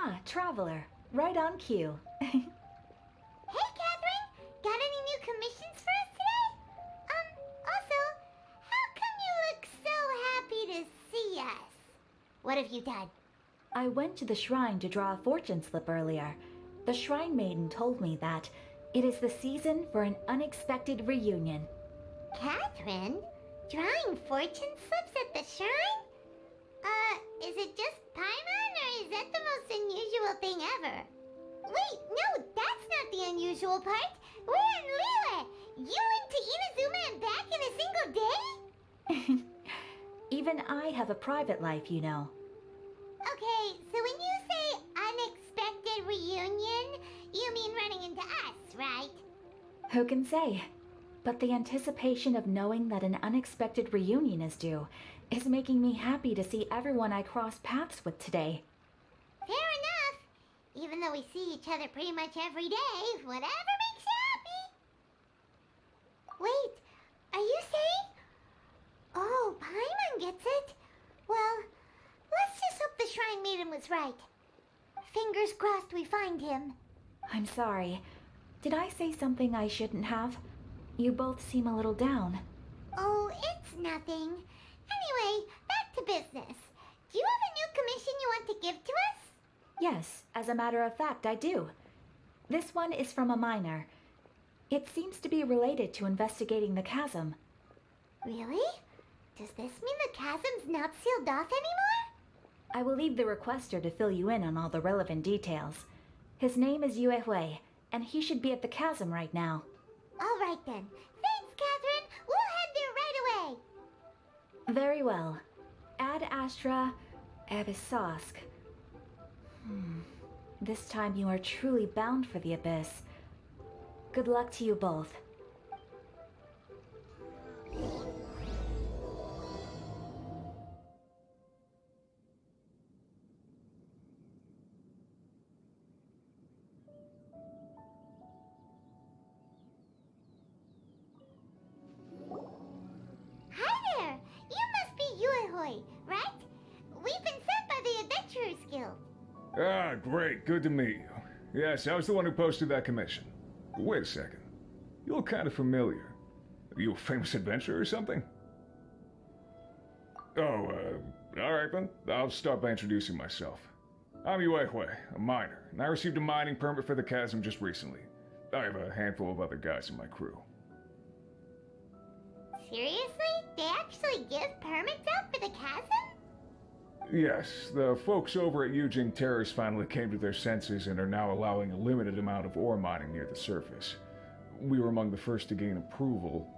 Ah, Traveler. Right on cue. Hey, Catherine! Got any new commissions for us today? Also, how come you look so happy to see us? What have you done? I went to the shrine to draw a fortune slip earlier. The shrine maiden told me that it is the season for an unexpected reunion. Catherine? Drawing fortune slips at the shrine? Is it just Paimon, or is that the most unusual thing ever? Wait, no, that's not the unusual part. We're in Liyue. You went to Inazuma and back in a single day? Even I have a private life, you know. Okay, so when you say unexpected reunion, you mean running into us, right? Who can say? But the anticipation of knowing that an unexpected reunion is due is making me happy to see everyone I cross paths with today. Fair enough. Even though we see each other pretty much every day, whatever makes you happy. Wait, are you saying? Oh, Paimon gets it. Well, let's just hope the Shrine Maiden was right. Fingers crossed we find him. I'm sorry. Did I say something I shouldn't have? You both seem a little down. Oh, it's nothing. Anyway, back to business. Do you have a new commission you want to give to us? Yes, as a matter of fact, I do. This one is from a miner. It seems to be related to investigating the chasm. Really? Does this mean the chasm's not sealed off anymore? I will leave the requester to fill you in on all the relevant details. His name is Yue Hui, and he should be at the chasm right now. All right then. Thanks, Catherine. We'll head there right away. Very well. Ad Astra Abyssosk. This time you are truly bound for the abyss. Good luck to you both. Hi there. You must be Yuehoi, right? We've been sent by the Adventurers Guild. Ah, great. Good to meet you. Yes, I was the one who posted that commission. Wait a second. You look kind of familiar. Are you a famous adventurer or something? Oh, alright then. I'll start by introducing myself. I'm Yue Hui, a miner, and I received a mining permit for the chasm just recently. I have a handful of other guys in my crew. Seriously? They actually give permits out for the chasm? Yes, the folks over at Yujing Terrace finally came to their senses and are now allowing a limited amount of ore mining near the surface. We were among the first to gain approval,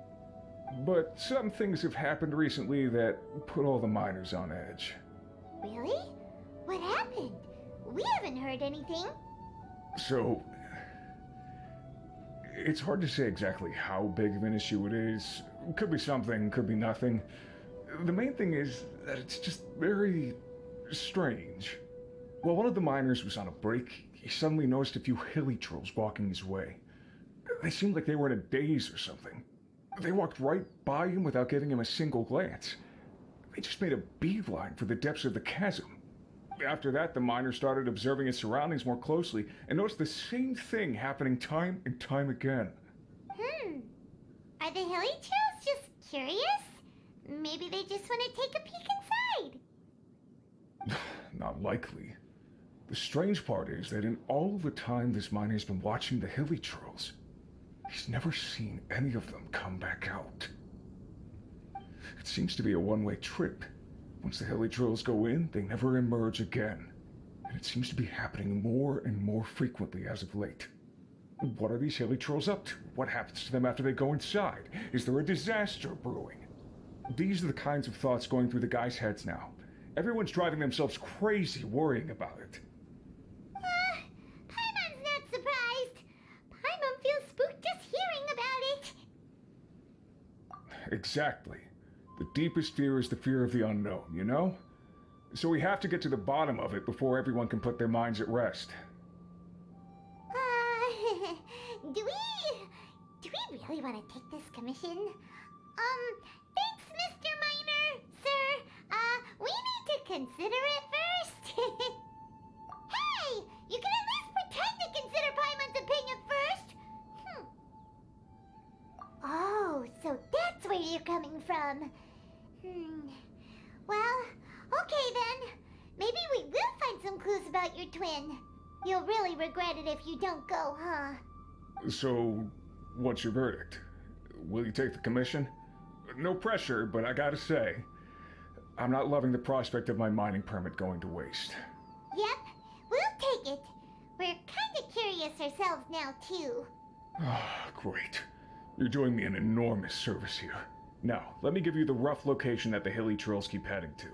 but some things have happened recently that put all the miners on edge. Really? What happened? We haven't heard anything. So, it's hard to say exactly how big of an issue it is. Could be something, could be nothing. The main thing is that it's just very strange. While one of the miners was on a break, he suddenly noticed a few hilly trolls walking his way. They seemed like they were in a daze or something. They walked right by him without giving him a single glance. They just made a beeline for the depths of the chasm. After that, the miner started observing his surroundings more closely and noticed the same thing happening time and time again. Are the hilly trolls just curious? Maybe they just want to take a peek inside. Not likely. The strange part is that in all the time this miner's been watching the hilly trolls, he's never seen any of them come back out. It seems to be a one-way trip. Once the hilly trolls go in, they never emerge again. And it seems to be happening more and more frequently as of late. What are these hilly trolls up to? What happens to them after they go inside? Is there a disaster brewing? These are the kinds of thoughts going through the guys' heads now. Everyone's driving themselves crazy worrying about it. Paimon's not surprised. Paimon feels spooked just hearing about it. Exactly. The deepest fear is the fear of the unknown, you know? So we have to get to the bottom of it before everyone can put their minds at rest. Do we really want to take this commission? Thanks, Mr. Miner, sir. We need to consider it first. Hey, clues about your twin. You'll really regret it if you don't go, huh? So, what's your verdict? Will you take the commission? No pressure, but I gotta say, I'm not loving the prospect of my mining permit going to waste. Yep, we'll take it. We're kinda curious ourselves now, too. Ah, great. You're doing me an enormous service here. Now, let me give you the rough location that the hilly trails keep heading to.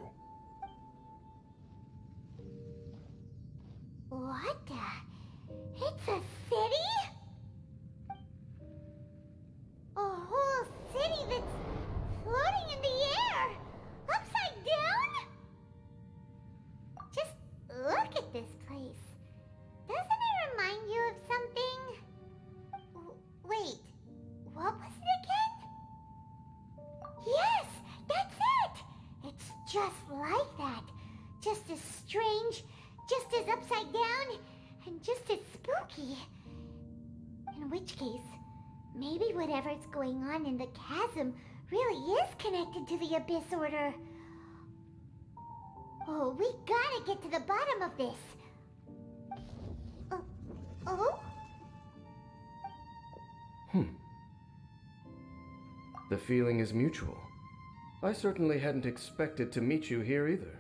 What the? It's a city? A whole city that's floating in the air! Upside down? Just look at this place. Doesn't it remind you of something? Wait, what was it again? Yes, that's it! It's just like that. Just as strange, just as upside down, and just as spooky. In which case, maybe whatever's going on in the chasm really is connected to the Abyss Order. Oh, we gotta get to the bottom of this. Oh? The feeling is mutual. I certainly hadn't expected to meet you here either.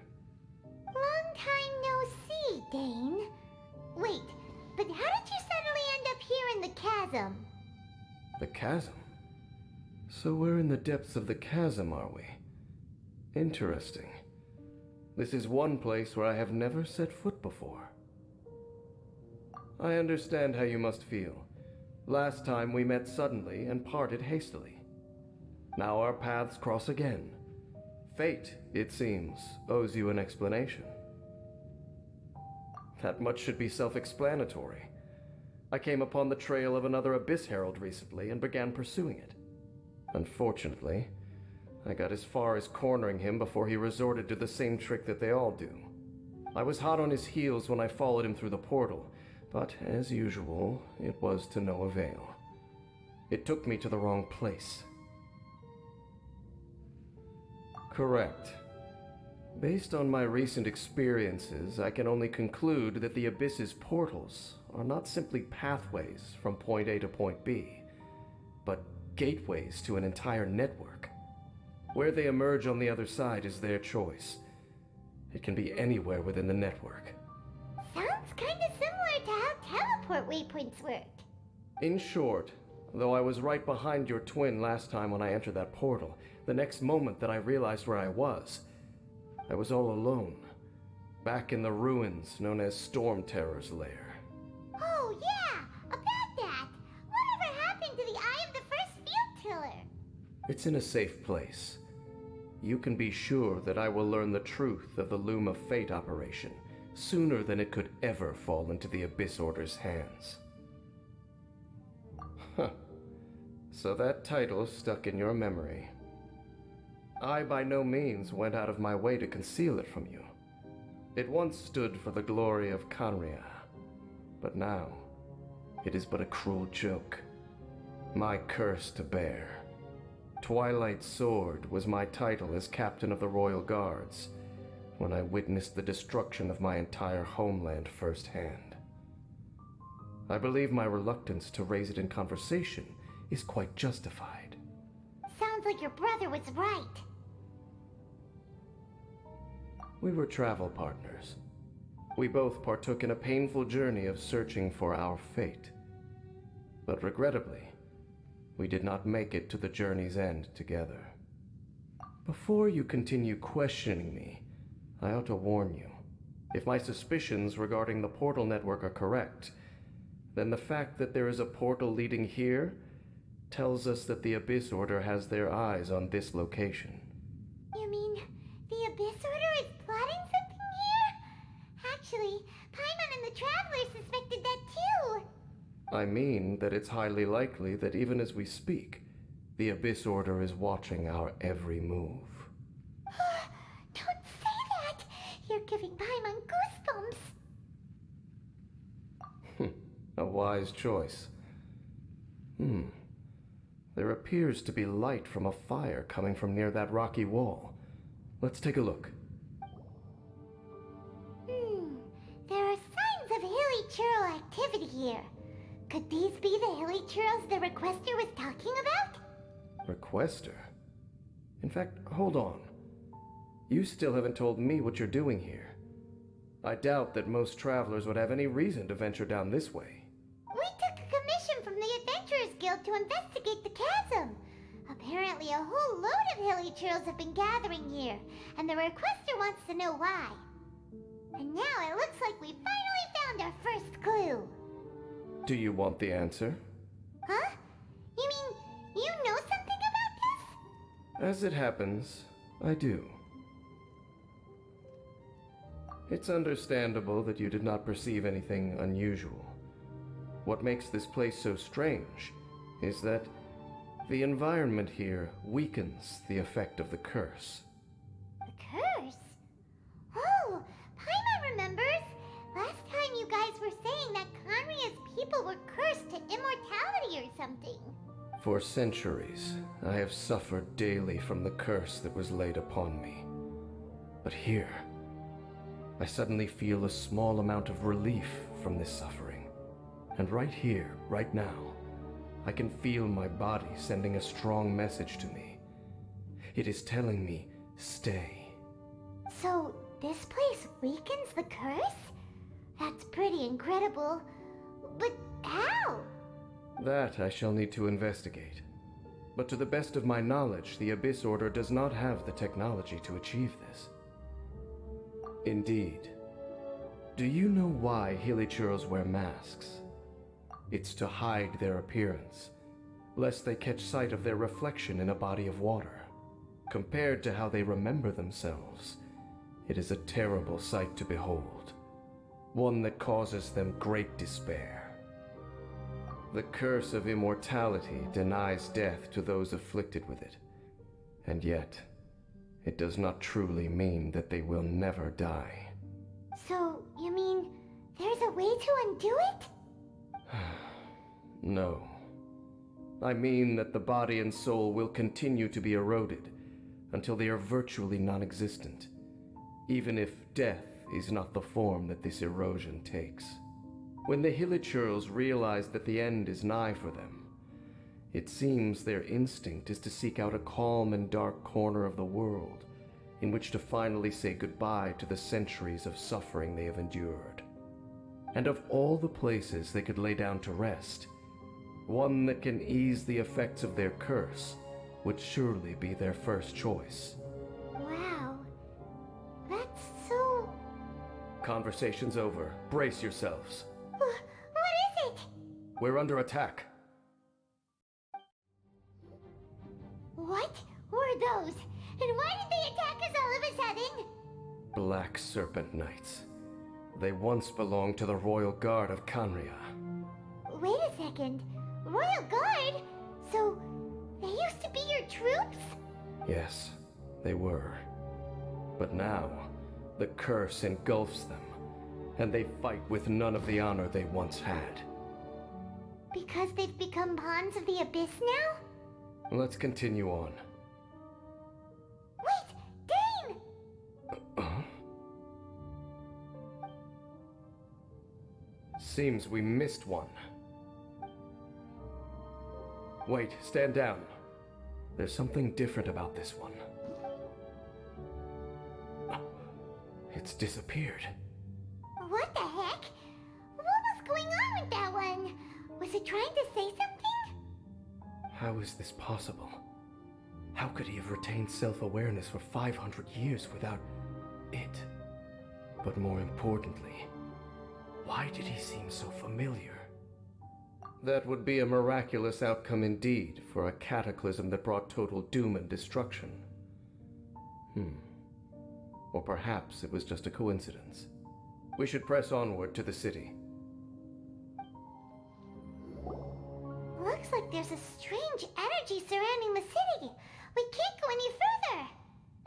Long time no see, Dane. Wait, but how did you suddenly end up here in the chasm? The chasm? So we're in the depths of the chasm, are we? Interesting. This is one place where I have never set foot before. I understand how you must feel. Last time we met suddenly and parted hastily. Now our paths cross again. Fate, it seems, owes you an explanation. That much should be self-explanatory. I came upon the trail of another Abyss Herald recently and began pursuing it. Unfortunately, I got as far as cornering him before he resorted to the same trick that they all do. I was hot on his heels when I followed him through the portal, but as usual, it was to no avail. It took me to the wrong place. Correct. Based on my recent experiences, I can only conclude that the Abyss's portals are not simply pathways from point A to point B, but gateways to an entire network. Where they emerge on the other side is their choice. It can be anywhere within the network. Sounds kinda similar to how teleport waypoints work. In short, though I was right behind your twin last time when I entered that portal, the next moment that I realized where I was all alone, back in the ruins known as Storm Terror's lair. Oh yeah, about that. Whatever happened to the Eye of the First Field Tiller? It's in a safe place. You can be sure that I will learn the truth of the Loom of Fate operation sooner than it could ever fall into the Abyss Order's hands. Huh. So that title stuck in your memory. I by no means went out of my way to conceal it from you. It once stood for the glory of Canria, but now it is but a cruel joke. My curse to bear. Twilight Sword was my title as captain of the Royal Guards when I witnessed the destruction of my entire homeland firsthand. I believe my reluctance to raise it in conversation is quite justified. Sounds like your brother was right. We were travel partners. We both partook in a painful journey of searching for our fate. But regrettably, we did not make it to the journey's end together. Before you continue questioning me, I ought to warn you. If my suspicions regarding the portal network are correct, then the fact that there is a portal leading here tells us that the Abyss Order has their eyes on this location. You mean the Abyss Order is plotting something here? Actually, Paimon and the Traveler suspected that too. I mean that it's highly likely that even as we speak, the Abyss Order is watching our every move. Don't say that! You're giving Paimon goosebumps. A wise choice. There appears to be light from a fire coming from near that rocky wall. Let's take a look. churl activity here. Could these be the hilly churls the requester was talking about? Requester? In fact, hold on. You still haven't told me what you're doing here. I doubt that most travelers would have any reason to venture down this way. We took a commission from the Adventurers Guild to investigate the chasm. Apparently a whole load of hilly churls have been gathering here, and the requester wants to know why. And now it looks like we finally found our first clue. Do you want the answer? Huh? You mean, you know something about this? As it happens, I do. It's understandable that you did not perceive anything unusual. What makes this place so strange is that the environment here weakens the effect of the curse. The curse? Oh, Paimon remembers. Last time you guys were saying that Conria's people were cursed to immortality or something. For centuries, I have suffered daily from the curse that was laid upon me. But here, I suddenly feel a small amount of relief from this suffering. And right here, right now, I can feel my body sending a strong message to me. It is telling me, stay. So, this place weakens the curse? That's pretty incredible. But how? That I shall need to investigate. But to the best of my knowledge, the Abyss Order does not have the technology to achieve this. Indeed. Do you know why Hilichurls wear masks? It's to hide their appearance, lest they catch sight of their reflection in a body of water. Compared to how they remember themselves, it is a terrible sight to behold, one that causes them great despair. The curse of immortality denies death to those afflicted with it, and yet, it does not truly mean that they will never die. So, you mean, there's a way to undo it? No. I mean that the body and soul will continue to be eroded until they are virtually non-existent, even if death is not the form that this erosion takes. When the Hilichurls realize that the end is nigh for them, it seems their instinct is to seek out a calm and dark corner of the world in which to finally say goodbye to the centuries of suffering they have endured. And of all the places they could lay down to rest, one that can ease the effects of their curse would surely be their first choice. Wow. That's so... Conversation's over. Brace yourselves. What is it? We're under attack. What were those? And why did they attack us all of a sudden? Black Serpent Knights. They once belonged to the Royal Guard of Canria. Wait a second. Royal Guard? So, they used to be your troops? Yes, they were. But now, the curse engulfs them, and they fight with none of the honor they once had. Because they've become pawns of the Abyss now? Let's continue on. Wait! Dane! Seems we missed one. Wait, stand down. There's something different about this one. It's disappeared. What the heck? What was going on with that one? Was it trying to say something? How is this possible? How could he have retained self-awareness for 500 years without it? But more importantly, why did he seem so familiar? That would be a miraculous outcome indeed for a cataclysm that brought total doom and destruction. Or perhaps it was just a coincidence. We should press onward to the city. Looks like there's a strange energy surrounding the city. We can't go any further.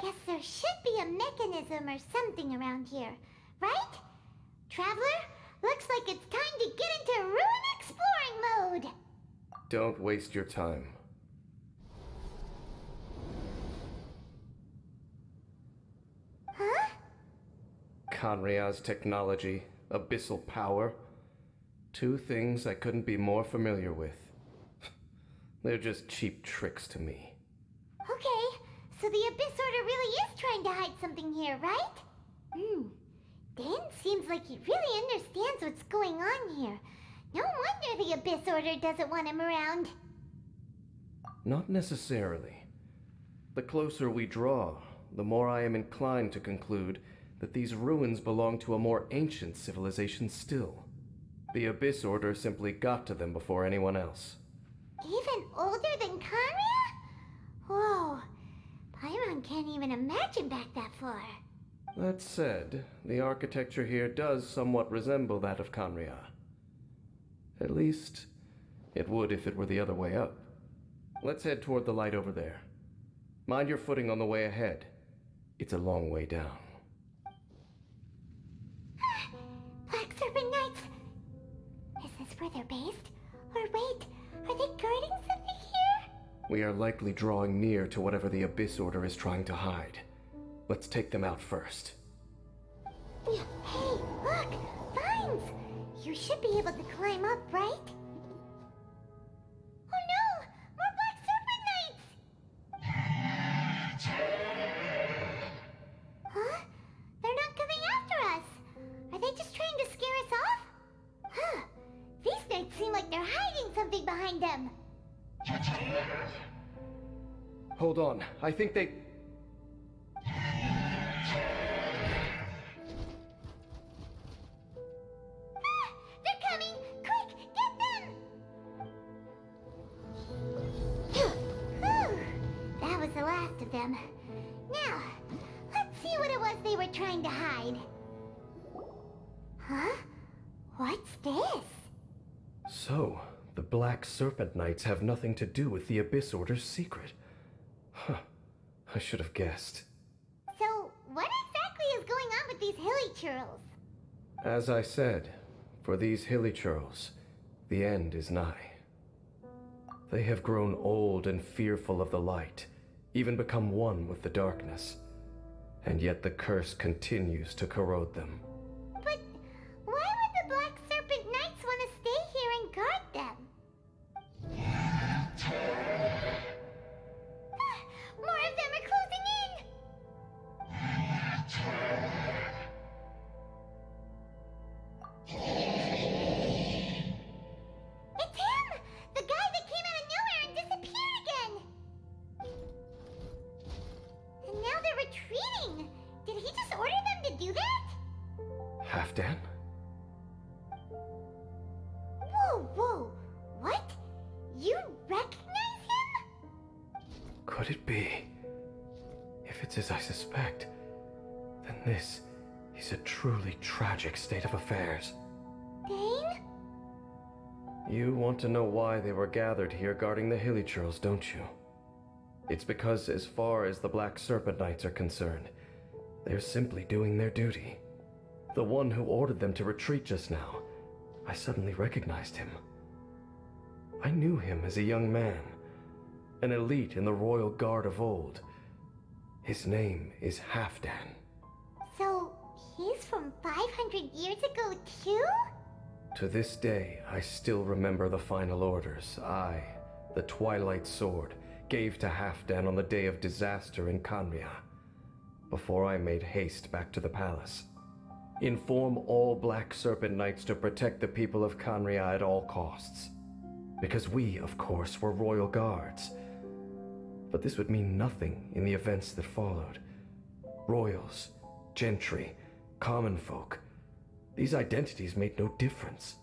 Guess there should be a mechanism or something around here, right? Traveler, looks like it's time to get into ruin exploring mode. Don't waste your time. Huh? Canria's technology, abyssal power, Two things I couldn't be more familiar with. They're just cheap tricks to me. Okay, so the Abyss Order really is trying to hide something here, right? Dan seems like he really understands what's going on here. No wonder the Abyss Order doesn't want him around. Not necessarily. The closer we draw, the more I am inclined to conclude that these ruins belong to a more ancient civilization still. The Abyss Order simply got to them before anyone else. Even older than Kanria? Whoa, Paimon can't even imagine back that far. That said, the architecture here does somewhat resemble that of Kanria. At least, it would if it were the other way up. Let's head toward the light over there. Mind your footing on the way ahead. It's a long way down. Black Serpent Knights! Is this where they're based? Or wait, are they guarding something here? We are likely drawing near to whatever the Abyss Order is trying to hide. Let's take them out first. Hey, look! Vines! You should be able to climb up, right? Oh no! More Black Serpent Knights! Huh? They're not coming after us! Are they just trying to scare us off? Huh. These knights seem like they're hiding something behind them. Hold on, I think they... They're coming! Quick, get them! Whew. That was the last of them. Now, let's see what it was they were trying to hide. Huh? What's this? So, the Black Serpent Knights have nothing to do with the Abyss Order's secret. Huh. I should have guessed. So, what exactly is going on with these hilly churls? As I said, for these hilly churls, the end is nigh. They have grown old and fearful of the light, even become one with the darkness. And yet the curse continues to corrode them. But why would the Black Serpent Knights want to stay here and guard them? More of them are closing in! It's him! The guy that came out of nowhere and disappeared again! And now they're retreating! Did he just order them to do that? Halfdan? Whoa! What? You recognize him? Could it be? If it's as I suspect, then this is a truly tragic state of affairs. Dane? You want to know why they were gathered here guarding the hilly churls, don't you? It's because as far as the Black Serpent Knights are concerned, they're simply doing their duty. The one who ordered them to retreat just now, I suddenly recognized him. I knew him as a young man, an elite in the royal guard of old. His name is Halfdan. So, he's from 500 years ago too? To this day, I still remember the final orders I, the Twilight Sword, gave to Halfdan on the day of disaster in Kanria, before I made haste back to the palace. Inform all Black Serpent Knights to protect the people of Kanria at all costs. Because we, of course, were royal guards. But this would mean nothing in the events that followed. Royals, gentry, common folk, these identities made no difference.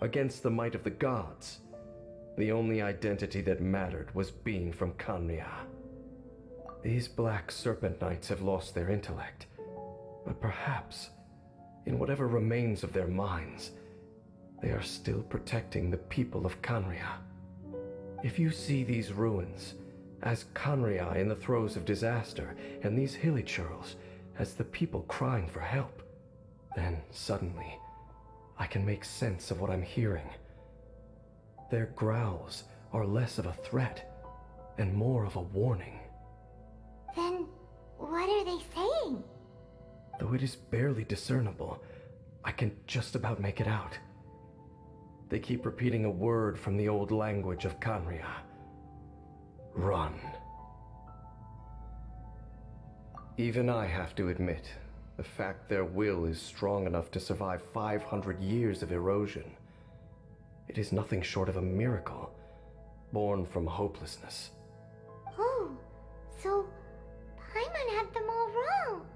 Against the might of the gods, the only identity that mattered was being from Kanria. These Black Serpent Knights have lost their intellect, but perhaps, in whatever remains of their minds, they are still protecting the people of Kanria. If you see these ruins as Kanria in the throes of disaster, and these hilly churls as the people crying for help, then suddenly I can make sense of what I'm hearing. Their growls are less of a threat and more of a warning. Then, what are they saying? Though it is barely discernible, I can just about make it out. They keep repeating a word from the old language of Canria. Run. Even I have to admit, the fact their will is strong enough to survive 500 years of erosion. It is nothing short of a miracle, born from hopelessness. Oh, so Paimon had them all wrong.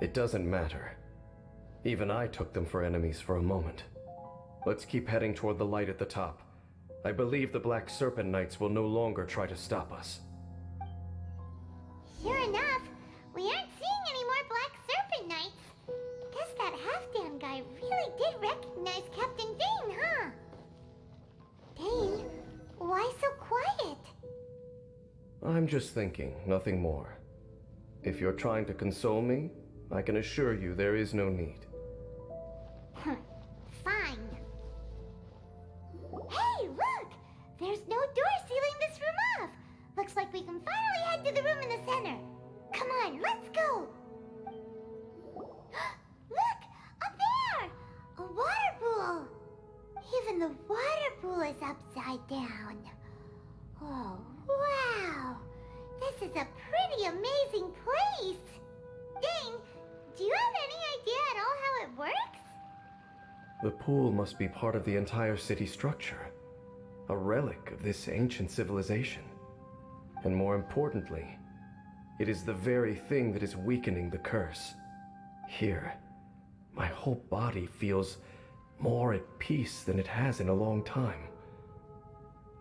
It doesn't matter. Even I took them for enemies for a moment. Let's keep heading toward the light at the top. I believe the Black Serpent Knights will no longer try to stop us. Sure enough, we aren't seeing any more Black Serpent Knights. Guess that Halfdan guy really did recognize Captain Dane, huh? Dane, why so quiet? I'm just thinking, nothing more. If you're trying to console me, I can assure you there is no need. Fine. Hey, look! There's no door sealing this room off. Looks like we can finally head to the room in the center. Come on, let's go! Look! Up there! A water pool! Even the water pool is upside down. Oh, wow! This is a pretty amazing place! Dane, do you have any idea at all how it works? The pool must be part of the entire city structure, a relic of this ancient civilization. And more importantly, it is the very thing that is weakening the curse. Here, my whole body feels more at peace than it has in a long time.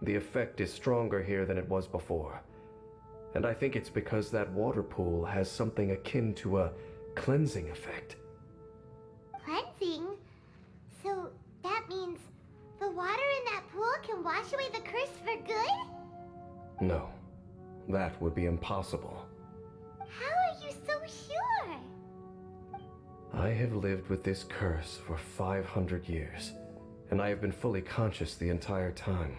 The effect is stronger here than it was before, and I think it's because that water pool has something akin to a cleansing effect. Cleansing? So that means the water in that pool can wash away the curse for good? No, that would be impossible. How are you so sure? I have lived with this curse for 500 years, and I have been fully conscious the entire time.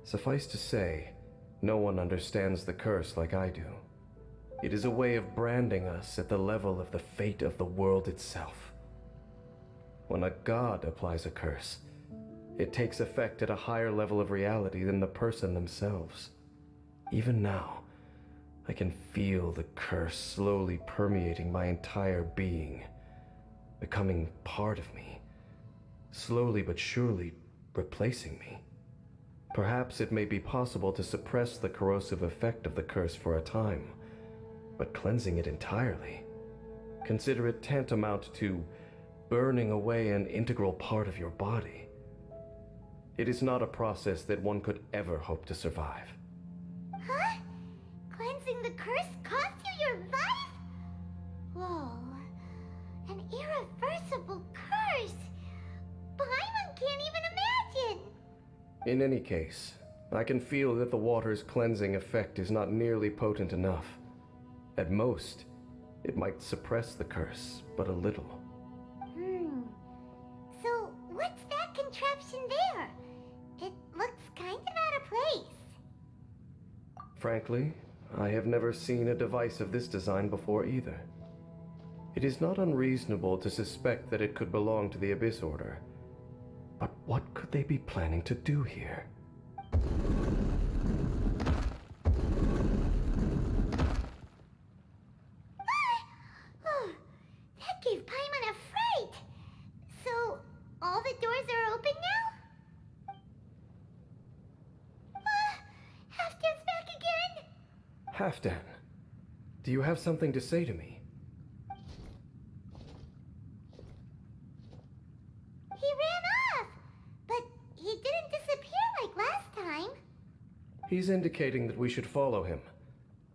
Suffice to say, no one understands the curse like I do. It is a way of branding us at the level of the fate of the world itself. When a god applies a curse, it takes effect at a higher level of reality than the person themselves. Even now, I can feel the curse slowly permeating my entire being, becoming part of me, slowly but surely replacing me. Perhaps it may be possible to suppress the corrosive effect of the curse for a time, but cleansing it entirely, consider it tantamount to burning away an integral part of your body. It is not a process that one could ever hope to survive. Huh? Cleansing the curse cost you your life? Whoa. An irreversible curse. Paimon can't even imagine. In any case, I can feel that the water's cleansing effect is not nearly potent enough. At most, it might suppress the curse, but a little. So, what's that contraption there? It looks kind of out of place. Frankly, I have never seen a device of this design before either. It is not unreasonable to suspect that it could belong to the Abyss Order. But what could they be planning to do here? Oh, that gave Paimon a fright. So, all the doors are open now? Halfdan's back again! Halfdan, do you have something to say to me? He ran off! But he didn't disappear like last time. He's indicating that we should follow him.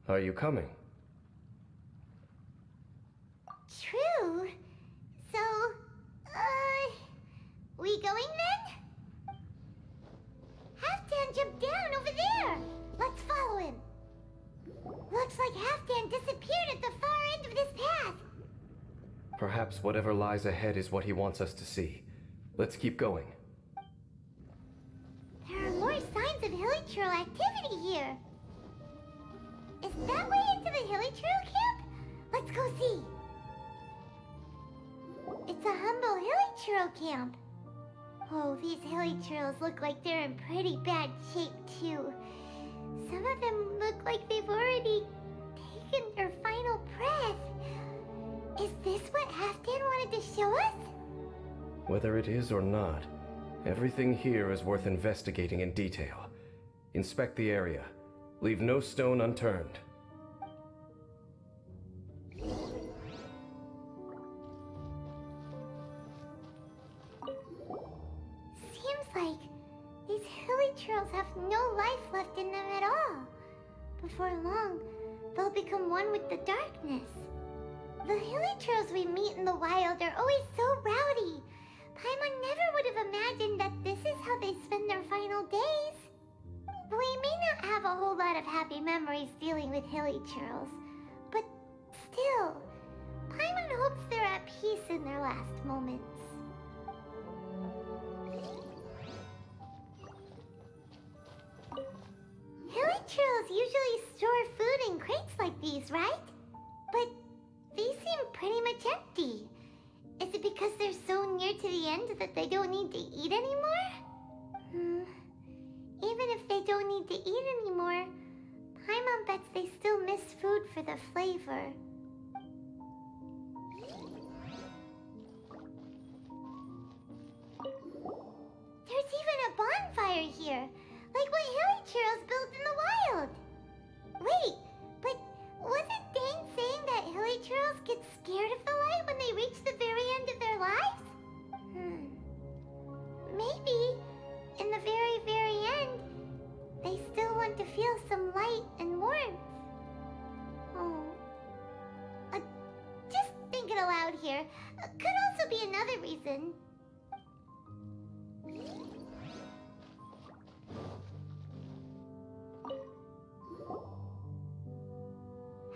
Are you coming? True. So, we going then? Halfdan jumped down over there. Let's follow him. Looks like Halfdan disappeared at the far end of this path. Perhaps whatever lies ahead is what he wants us to see. Let's keep going. There are more signs of hilichurl activity here. Is that way into the hilichurl camp? Let's go see. It's a humble hilichurl camp. Oh, these hilly churls look like they're in pretty bad shape, too. Some of them look like they've already taken their final breath. Is this what Halfdan wanted to show us? Whether it is or not, everything here is worth investigating in detail. Inspect the area. Leave no stone unturned. Seems like these hilly churls have no life left in them at all. Before long, they'll become one with the darkness. The hilly churls we meet in the wild are always so rowdy. Paimon never would have imagined that this is how they spend their final days. We may not have a whole lot of happy memories dealing with hilly churls, but still, Paimon hopes they're at peace in their last moments. Hilly churls usually store food in crates like these, right? But these seem pretty much empty. Is it because they're so near to the end that they don't need to eat anymore? Even if they don't need to eat anymore, Paimon bets they still miss food for the flavor. There's even a bonfire here, like what hilly churls built in the wild. Wait, but wasn't Dane saying that hilly churls get scared of the light when they reach the very end of their lives? Maybe, in the very, very end, they still want to feel some light and warmth. Oh. Just thinking aloud here. Could also be another reason.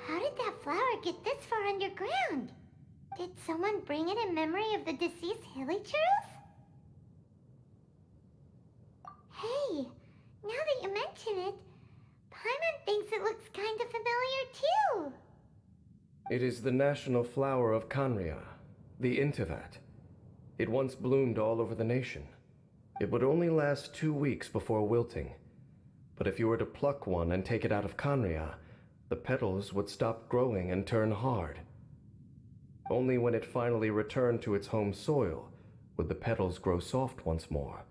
How did that flower get this far underground? Did someone bring it in memory of the deceased hilly churls? Hey, now that you mention it, Paimon thinks it looks kind of familiar too. It is the national flower of Canria, the Intivat. It once bloomed all over the nation. It would only last 2 weeks before wilting. But if you were to pluck one and take it out of Canria, the petals would stop growing and turn hard. Only when it finally returned to its home soil would the petals grow soft once more,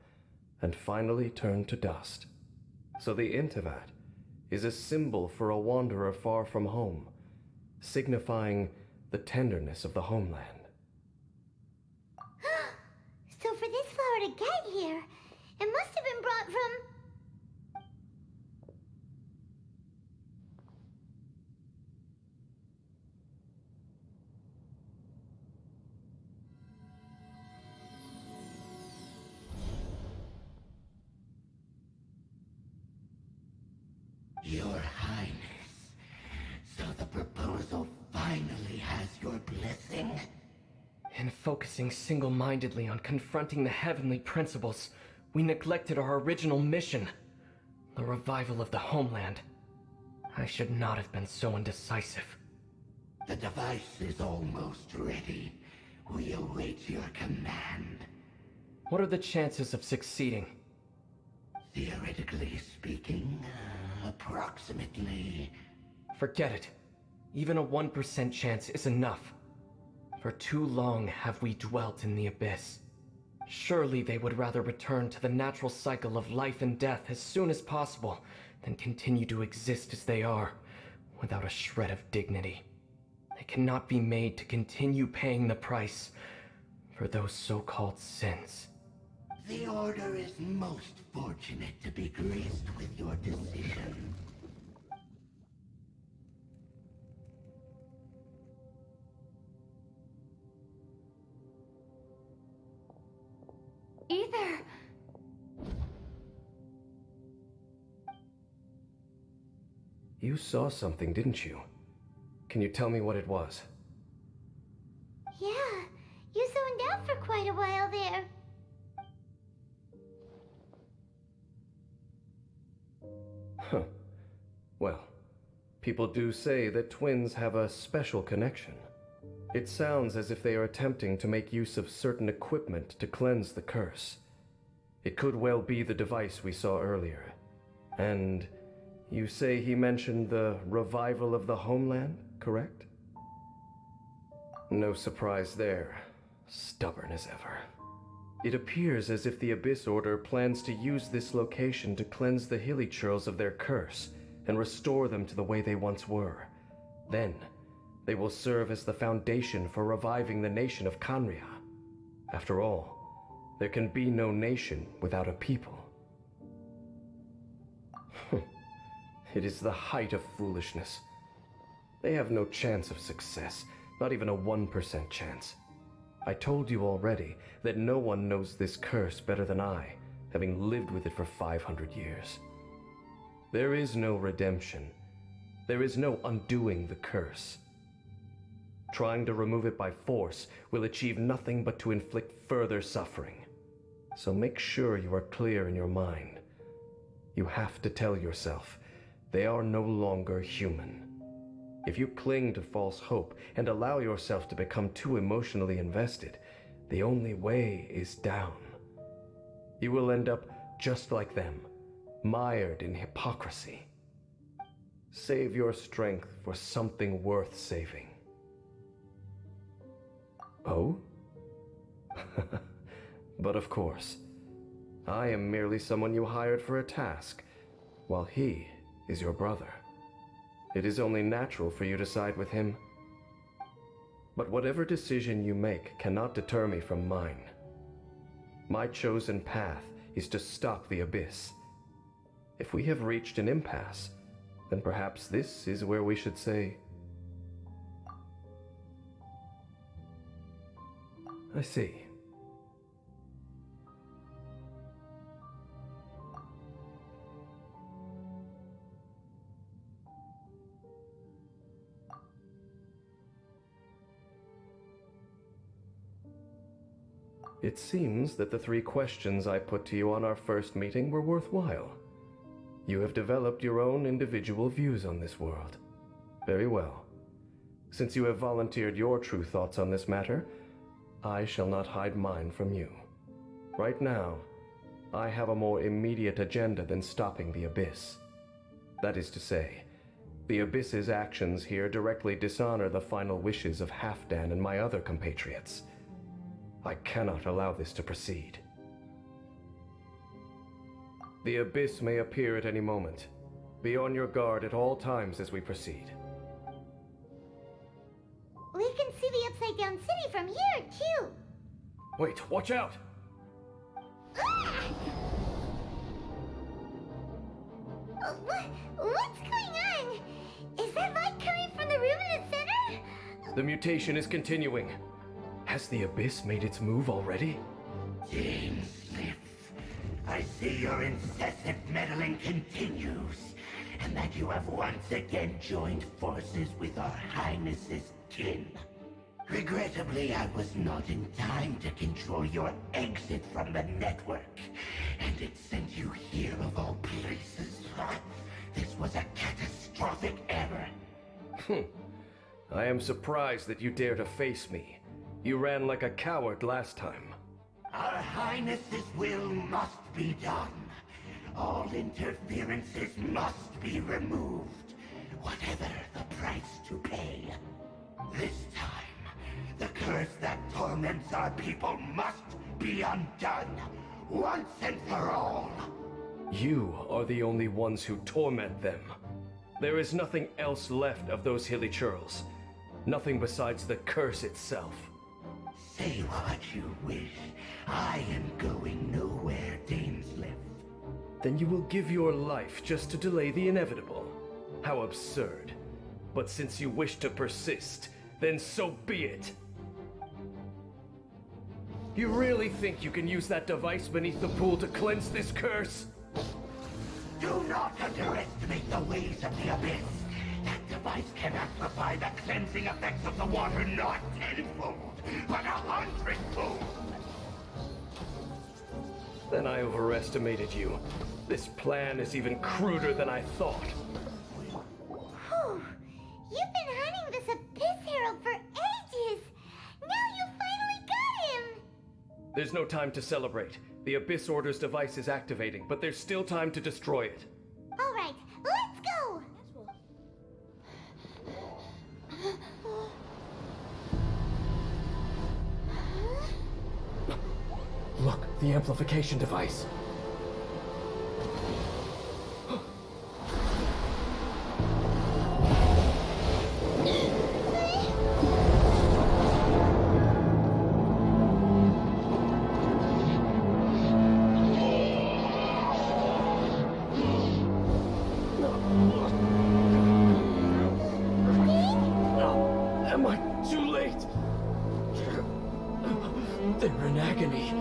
and finally turn to dust. So the Intivat is a symbol for a wanderer far from home, signifying the tenderness of the homeland. So for this flower to get here, it must have been brought from... Your Highness, so the proposal finally has your blessing? In focusing single-mindedly on confronting the heavenly principles, we neglected our original mission, the revival of the homeland. I should not have been so indecisive. The device is almost ready. We await your command. What are the chances of succeeding? Theoretically speaking, approximately. Forget it. Even a 1% chance is enough. For too long have we dwelt in the abyss. Surely they would rather return to the natural cycle of life and death as soon as possible than continue to exist as they are, without a shred of dignity. They cannot be made to continue paying the price for those so-called sins. The Order is most fortunate to be graced with your decision. Either. You saw something, didn't you? Can you tell me what it was? Yeah, you zoned out for quite a while there. Huh. Well, people do say that twins have a special connection. It sounds as if they are attempting to make use of certain equipment to cleanse the curse. It could well be the device we saw earlier. And you say he mentioned the revival of the homeland, correct? No surprise there. Stubborn as ever. It appears as if the Abyss Order plans to use this location to cleanse the Hilichurls of their curse and restore them to the way they once were. Then, they will serve as the foundation for reviving the nation of Kanria. After all, there can be no nation without a people. It is the height of foolishness. They have no chance of success, not even a 1% chance. I told you already that no one knows this curse better than I, having lived with it for 500 years. There is no redemption. There is no undoing the curse. Trying to remove it by force will achieve nothing but to inflict further suffering. So make sure you are clear in your mind. You have to tell yourself, they are no longer human. If you cling to false hope and allow yourself to become too emotionally invested, the only way is down. You will end up just like them, mired in hypocrisy. Save your strength for something worth saving. Oh? But of course, I am merely someone you hired for a task, while he is your brother. It is only natural for you to side with him. But whatever decision you make cannot deter me from mine. My chosen path is to stop the Abyss. If we have reached an impasse, then perhaps this is where we should say, I see. It seems that the 3 questions I put to you on our first meeting were worthwhile. You have developed your own individual views on this world. Very well. Since you have volunteered your true thoughts on this matter, I shall not hide mine from you. Right now, I have a more immediate agenda than stopping the Abyss. That is to say, the Abyss's actions here directly dishonor the final wishes of Halfdan and my other compatriots. I cannot allow this to proceed. The Abyss may appear at any moment. Be on your guard at all times as we proceed. We can see the Upside Down City from here, too. Wait, watch out! Ah! What's going on? Is that light coming from the room in the center? The mutation is continuing. Has the Abyss made its move already? James Smith, I see your incessant meddling continues, and that you have once again joined forces with our Highness's kin. Regrettably, I was not in time to control your exit from the network, and it sent you here of all places. This was a catastrophic error. I am surprised that you dare to face me. You ran like a coward last time. Our Highness's will must be done. All interferences must be removed, whatever the price to pay. This time, the curse that torments our people must be undone, once and for all. You are the only ones who torment them. There is nothing else left of those Hilichurls. Nothing besides the curse itself. Say what you wish. I am going nowhere, Dainsleif. Then you will give your life just to delay the inevitable. How absurd. But since you wish to persist, then so be it. You really think you can use that device beneath the pool to cleanse this curse? Do not underestimate the ways of the Abyss. That device can amplify the cleansing effects of the water not tenfold, but 100-fold. Then I overestimated you. This plan is even cruder than I thought. Whew. You've been hunting this Abyss Herald for ages. Now you finally got him. There's no time to celebrate. The Abyss Order's device is activating, but there's still time to destroy it. All right, let's go! Look, the amplification device. Am I too late? They're in agony.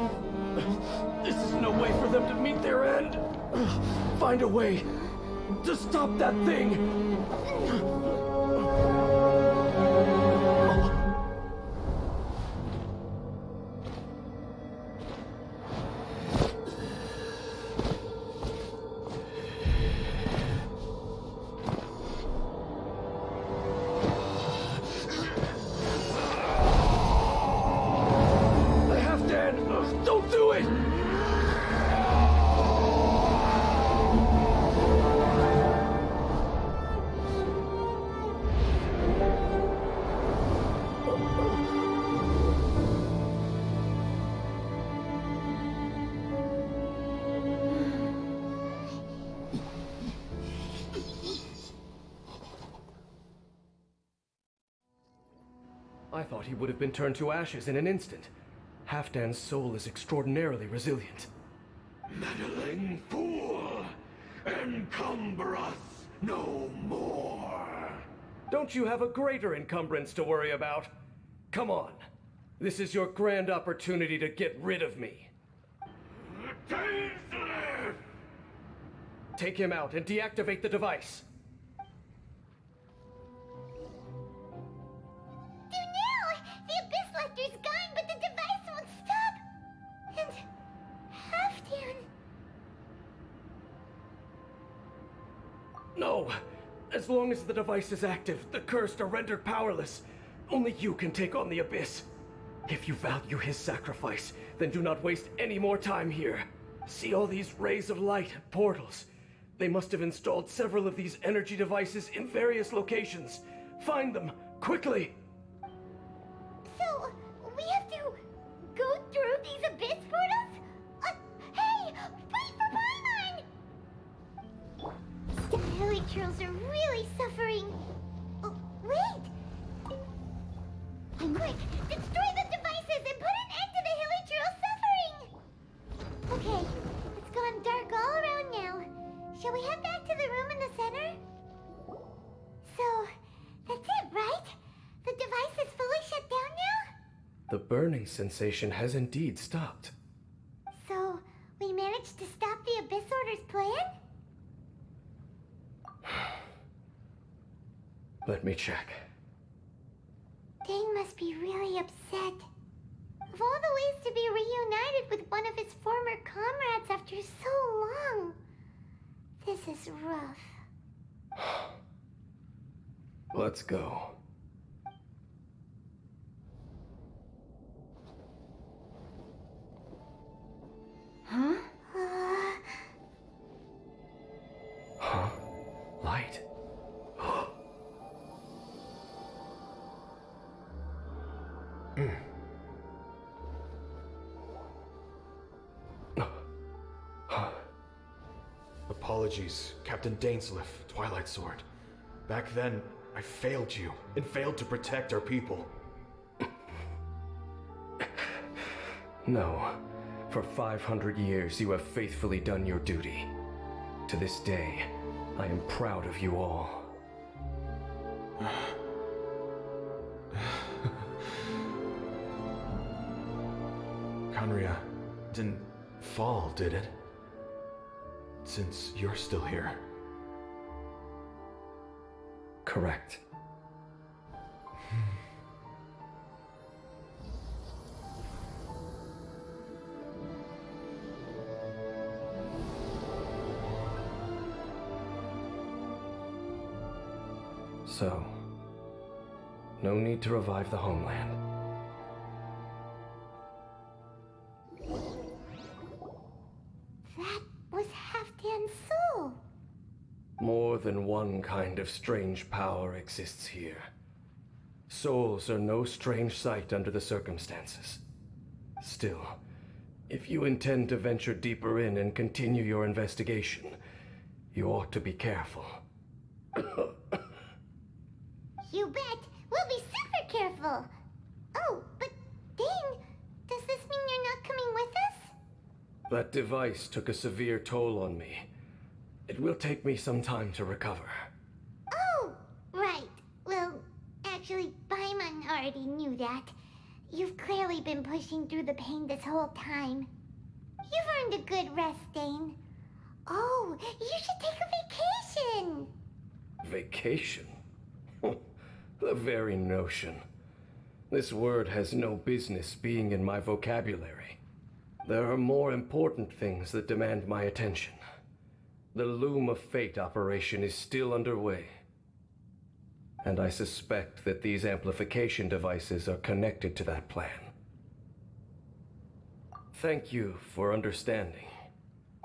This is no way for them to meet their end. Find a way to stop that thing. Don't do it! I thought he would have been turned to ashes in an instant. Halfdan's soul is extraordinarily resilient. Meddling fool! Encumber us no more! Don't you have a greater encumbrance to worry about? Come on. This is your grand opportunity to get rid of me. Tasteless! Take him out and deactivate the device. The Abyss Lecter's gone, but the device won't stop! And... Halfdan... No! As long as the device is active, the cursed are rendered powerless. Only you can take on the Abyss. If you value his sacrifice, then do not waste any more time here. See all these rays of light and portals? They must have installed several of these energy devices in various locations. Find them, quickly! So, we have to go through these Abyss portals? Hey! Wait for Paimon! The Helichurls are really suffering. Oh, wait! Quick! Destroy the devices and put an end to the Helichurl suffering! Okay, it's gone dark all around now. Shall we head back to the room in the center? So, that's it, right? The device is fully shut down now? The burning sensation has indeed stopped. So, we managed to stop the Abyss Order's plan? Let me check. Dane must be really upset. Of all the ways to be reunited with one of his former comrades after so long, this is rough. Let's go. Huh? Huh? Light? Apologies, Captain Dainsleif, Twilight Sword. Back then, I failed you, and failed to protect our people. No. For 500 years, you have faithfully done your duty. To this day, I am proud of you all. Conria didn't fall, did it? Since you're still here. Correct. So, no need to revive the homeland. More than one kind of strange power exists here. Souls are no strange sight under the circumstances. Still, if you intend to venture deeper in and continue your investigation, you ought to be careful. You bet. We'll be super careful. Oh, but Dane, does this mean you're not coming with us? That device took a severe toll on me. It will take me some time to recover. Oh, right. Well, actually, Paimon already knew that. You've clearly been pushing through the pain this whole time. You've earned a good rest, Dane. Oh, you should take a vacation. Vacation? The very notion. This word has no business being in my vocabulary. There are more important things that demand my attention. The Loom of Fate operation is still underway. And I suspect that these amplification devices are connected to that plan. Thank you for understanding.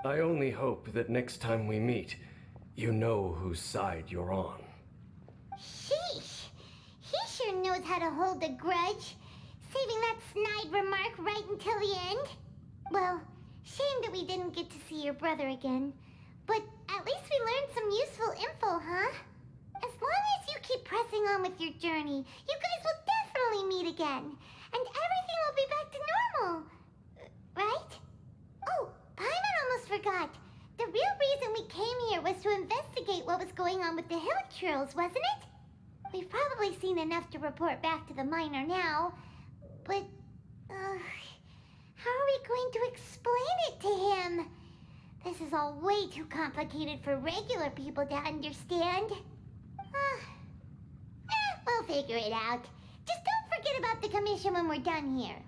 I only hope that next time we meet, you know whose side you're on. Sheesh. He sure knows how to hold a grudge. Saving that snide remark right until the end. Well, shame that we didn't get to see your brother again. But at least we learned some useful info, huh? As long as you keep pressing on with your journey, you guys will definitely meet again. And everything will be back to normal. Right? Oh, Paimon almost forgot. The real reason we came here was to investigate what was going on with the Hilichurls, wasn't it? We've probably seen enough to report back to the miner now. But, how are we going to explain it to him? This is all way too complicated for regular people to understand. We'll figure it out. Just don't forget about the commission when we're done here.